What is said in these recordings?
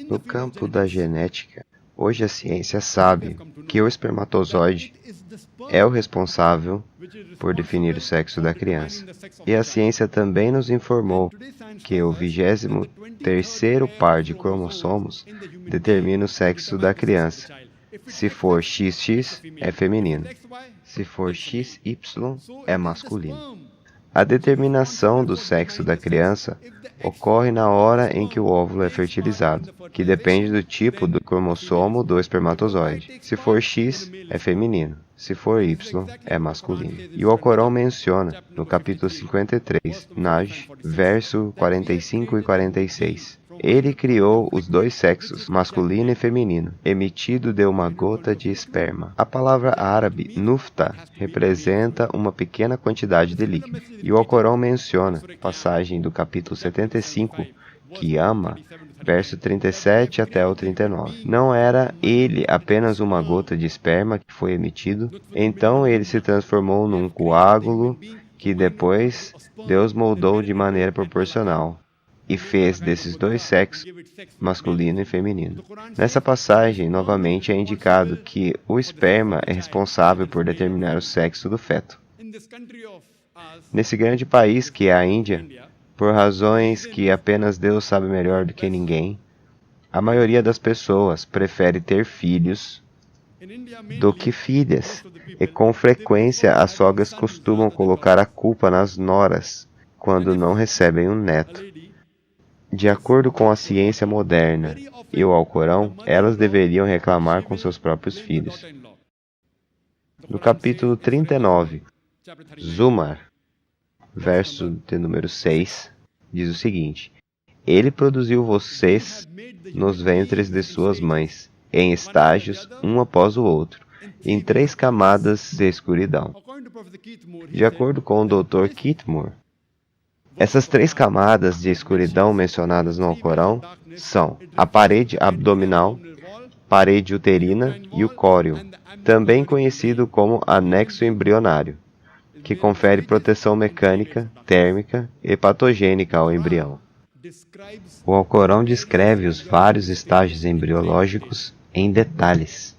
No campo da genética, hoje a ciência sabe que o espermatozoide é o responsável por definir o sexo da criança. E a ciência também nos informou que o 23º par de cromossomos determina o sexo da criança. Se for XX, é feminino. Se for XY, é masculino. A determinação do sexo da criança ocorre na hora em que o óvulo é fertilizado, que depende do tipo do cromossomo do espermatozoide. Se for X, é feminino. Se for Y, é masculino. E o Alcorão menciona, no capítulo 53, Naj, verso 45 e 46. Ele criou os dois sexos, masculino e feminino, emitido de uma gota de esperma. A palavra árabe, nufta, representa uma pequena quantidade de líquido. E o Alcorão menciona, passagem do capítulo 75, que ama, verso 37 até o 39. Não era ele apenas uma gota de esperma que foi emitido? Então ele se transformou num coágulo que depois Deus moldou de maneira proporcional e fez desses dois sexos, masculino e feminino. Nessa passagem, novamente é indicado que o esperma é responsável por determinar o sexo do feto. Nesse grande país que é a Índia, por razões que apenas Deus sabe melhor do que ninguém, a maioria das pessoas prefere ter filhos do que filhas, e com frequência as sogras costumam colocar a culpa nas noras quando não recebem um neto. De acordo com a ciência moderna e o Alcorão, elas deveriam reclamar com seus próprios filhos. No capítulo 39, Zumar, verso de número 6, diz o seguinte: Ele produziu vocês nos ventres de suas mães, em estágios, um após o outro, em 3 camadas de escuridão. De acordo com o Dr. Kitmore, essas 3 camadas de escuridão mencionadas no Alcorão são a parede abdominal, parede uterina e o córeo, também conhecido como anexo embrionário, que confere proteção mecânica, térmica e patogênica ao embrião. O Alcorão descreve os vários estágios embriológicos em detalhes.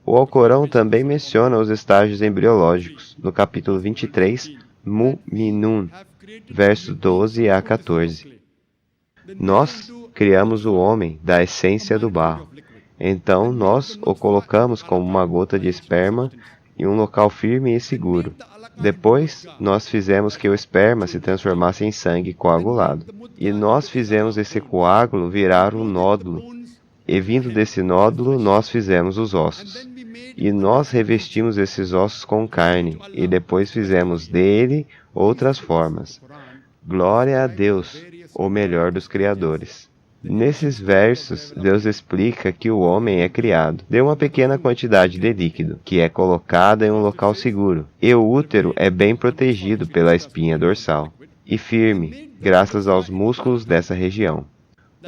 O Alcorão também menciona os estágios embriológicos no capítulo 23, Mu'minun, versos 12 a 14. Nós criamos o homem da essência do barro. Então nós o colocamos como uma gota de esperma em um local firme e seguro. Depois, nós fizemos que o esperma se transformasse em sangue coagulado. E nós fizemos esse coágulo virar um nódulo. E vindo desse nódulo, nós fizemos os ossos. E nós revestimos esses ossos com carne. E depois fizemos dele outras formas. Glória a Deus, o melhor dos criadores. Nesses versos, Deus explica que o homem é criado de uma pequena quantidade de líquido, que é colocada em um local seguro, e o útero é bem protegido pela espinha dorsal, e firme, graças aos músculos dessa região.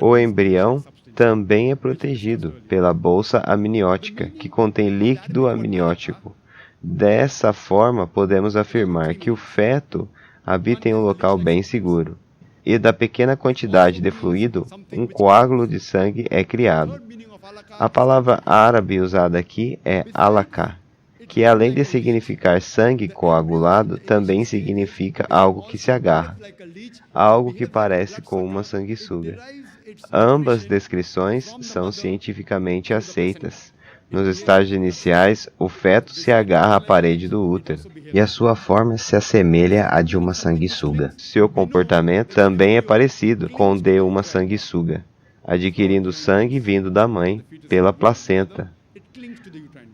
O embrião também é protegido pela bolsa amniótica, que contém líquido amniótico. Dessa forma, podemos afirmar que o feto habita em um local bem seguro. E da pequena quantidade de fluido, um coágulo de sangue é criado. A palavra árabe usada aqui é alaka, que além de significar sangue coagulado, também significa algo que se agarra, algo que parece com uma sanguessuga. Ambas descrições são cientificamente aceitas. Nos estágios iniciais, o feto se agarra à parede do útero, e a sua forma se assemelha à de uma sanguessuga. Seu comportamento também é parecido com o de uma sanguessuga, adquirindo sangue vindo da mãe pela placenta.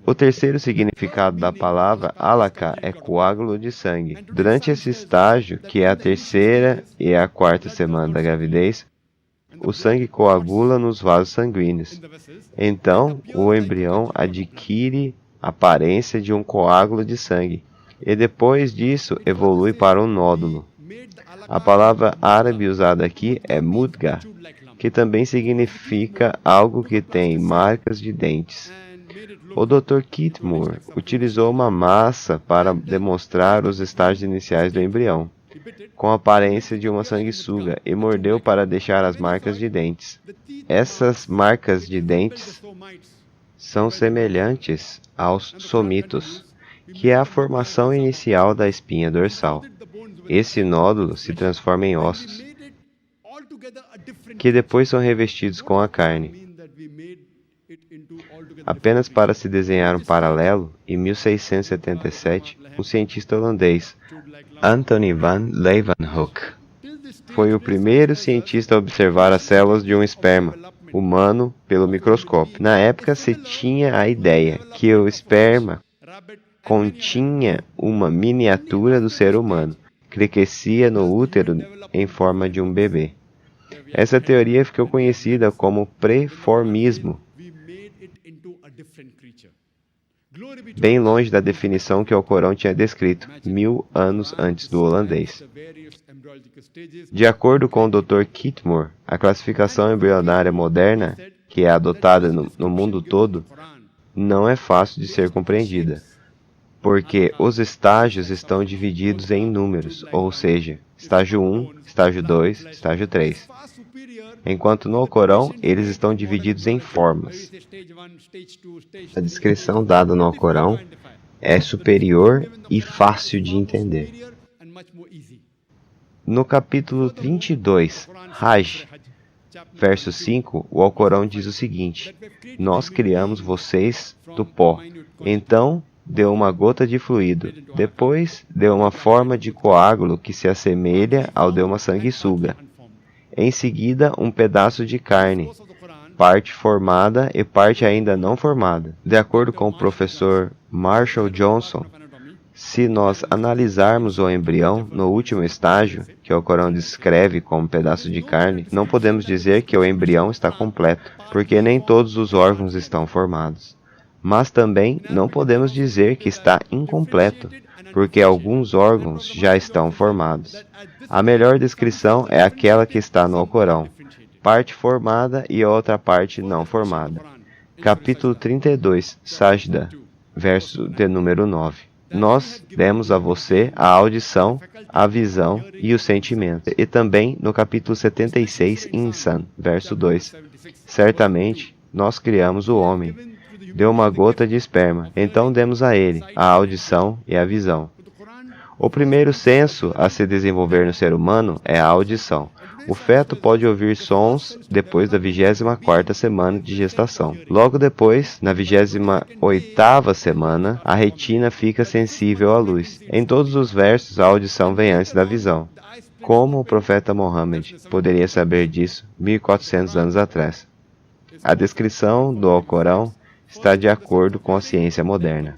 O terceiro significado da palavra alaka é coágulo de sangue. Durante esse estágio, que é a 3ª e a 4ª semana da gravidez, o sangue coagula nos vasos sanguíneos. Então, o embrião adquire a aparência de um coágulo de sangue, e depois disso evolui para um nódulo. A palavra árabe usada aqui é mudga, que também significa algo que tem marcas de dentes. O Dr. Kitmore utilizou uma massa para demonstrar os estágios iniciais do embrião. com a aparência de uma sanguessuga e mordeu para deixar as marcas de dentes. Essas marcas de dentes são semelhantes aos somitos, que é a formação inicial da espinha dorsal. Esse nódulo se transforma em ossos, que depois são revestidos com a carne. Apenas para se desenhar um paralelo, em 1677, um cientista holandês, Anthony van Leeuwenhoek, foi o primeiro cientista a observar as células de um esperma humano pelo microscópio. Na época, se tinha a ideia que o esperma continha uma miniatura do ser humano, que crescia no útero em forma de um bebê. Essa teoria ficou conhecida como preformismo, bem longe da definição que o Alcorão tinha descrito 1000 anos antes do holandês. De acordo com o Dr. Kitmore, a classificação embrionária moderna, que é adotada no mundo todo, não é fácil de ser compreendida, porque os estágios estão divididos em números, ou seja, estágio 1, estágio 2, estágio 3. Enquanto no Alcorão, eles estão divididos em formas. A descrição dada no Alcorão é superior e fácil de entender. No capítulo 22, Hajj, verso 5, o Alcorão diz o seguinte: Nós criamos vocês do pó, então deu uma gota de fluido, depois deu uma forma de coágulo que se assemelha ao de uma sanguessuga. Em seguida, um pedaço de carne, parte formada e parte ainda não formada. De acordo com o professor Marshall Johnson, se nós analisarmos o embrião no último estágio, que o Alcorão descreve como pedaço de carne, não podemos dizer que o embrião está completo, porque nem todos os órgãos estão formados. Mas também não podemos dizer que está incompleto, porque alguns órgãos já estão formados. A melhor descrição é aquela que está no Alcorão, parte formada e outra parte não formada. Capítulo 32, Sajda, verso de número 9. Nós demos a você a audição, a visão e o sentimento. E também no capítulo 76, Insan, verso 2. Certamente, nós criamos o homem. Deu uma gota de esperma, então demos a ele a audição e a visão. O primeiro senso a se desenvolver no ser humano é a audição. O feto pode ouvir sons depois da 24ª semana de gestação. Logo depois, na 28ª semana, a retina fica sensível à luz. Em todos os versos, a audição vem antes da visão. Como o profeta Mohammed poderia saber disso 1400 anos atrás? A descrição do Alcorão está de acordo com a ciência moderna.